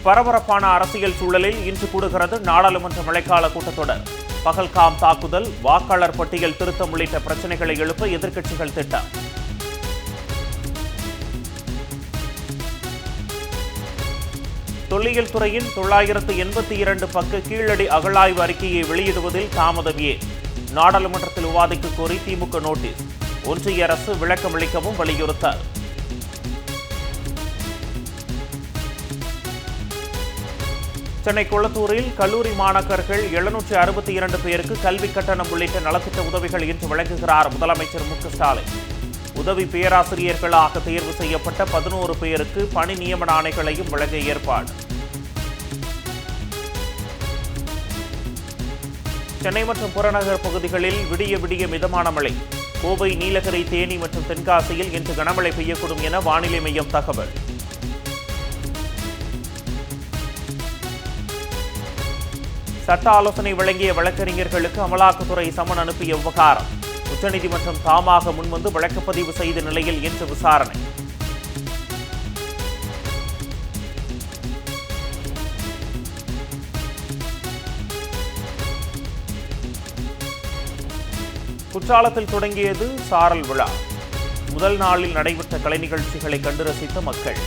பரபரப்பான அரசியல் சூழலில் இன்று கூடுகிறது நாடாளுமன்ற மழைக்கால கூட்டத்தொடர். பகல்காம் தாக்குதல், வாக்காளர் பட்டியல் திருத்தம் உள்ளிட்ட பிரச்சினைகளை எழுப்ப எதிர்க்கட்சிகள் திட்டம். தொல்லியல் துறையின் 982 பக்க கீழடி அகழாய்வு அறிக்கையை வெளியிடுவதில் தாமதம் ஏன்? நாடாளுமன்றத்தில் விவாதிக்க கோரி திமுக நோட்டீஸ். ஒன்றிய அரசு விளக்கமளிக்கவும் வலியுறுத்தல். சென்னை கொளத்தூரில் கல்லூரி மாணாக்கர்கள் 762 பேருக்கு கல்வி கட்டணம் உள்ளிட்ட நலத்திட்ட உதவிகள் இன்று வழங்குகிறார் முதலமைச்சர் மு க ஸ்டாலின். உதவி பேராசிரியர்களாக தேர்வு செய்யப்பட்ட 11 பேருக்கு பணி நியமன ஆணைகளையும் வழங்க ஏற்பாடு. சென்னை மற்றும் புறநகர் பகுதிகளில் விடிய விடிய மிதமான மழை. கோவை, நீலகிரி, தேனி மற்றும் தென்காசியில் இன்று கனமழை பெய்யக்கூடும் என வானிலை மையம் தகவல். சட்ட ஆலோசனை வழங்கிய வழக்கறிஞர்களுக்கு அமலாக்கத்துறை சமன் அனுப்பிய விவகாரம். உச்சநீதிமன்றம் தாமாக முன்வந்து வழக்குப்பதிவு செய்த நிலையில் இன்று விசாரணை. குற்றாலத்தில் தொடங்கியது சாரல் விழா. முதல் நாளில் நடைபெற்ற கலை நிகழ்ச்சிகளை கண்டு ரசித்த மக்கள்.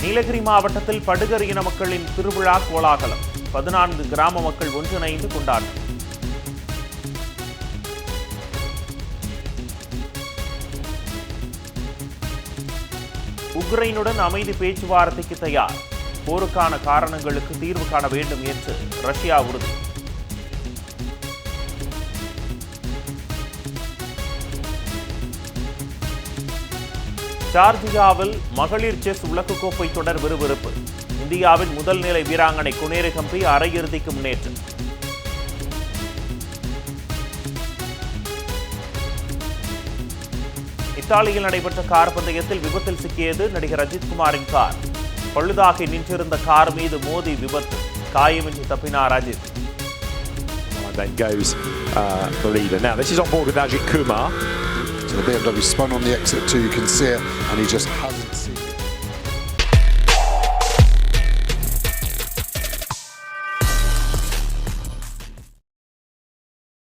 நீலகிரி மாவட்டத்தில் படுகர் இன மக்களின் திருவிழா கோலாகலம். 14 கிராம மக்கள் ஒன்றிணைந்து கொண்டாட்டம். உக்ரைனுடன் அமைதி பேச்சுவார்த்தைக்கு தயார். போருக்கான காரணங்களுக்கு தீர்வு காண வேண்டும் என்று ரஷ்யா உறுதி. ஜார்ஜியாவில் மகளிர் செஸ் உலகக்கோப்பை தொடர் விறுவிறுப்பு. இந்தியாவின் முதல் நிலை வீராங்கனை குனேரு ஹம்பி அரையிறுதிக்கு முன்னேற்றம். இத்தாலியில் நடைபெற்ற கார் பந்தயத்தில் விபத்தில் சிக்கியது நடிகர் அஜித்குமாரின் கார். பழுதாகி நின்றிருந்த கார் மீது மோதி விபத்து. காயமின்றி தப்பினார் Ajith. Then goes the leader. Now this is on board with Ajit Kumar. So the BMW spun on the exit too, you can see it, and he just has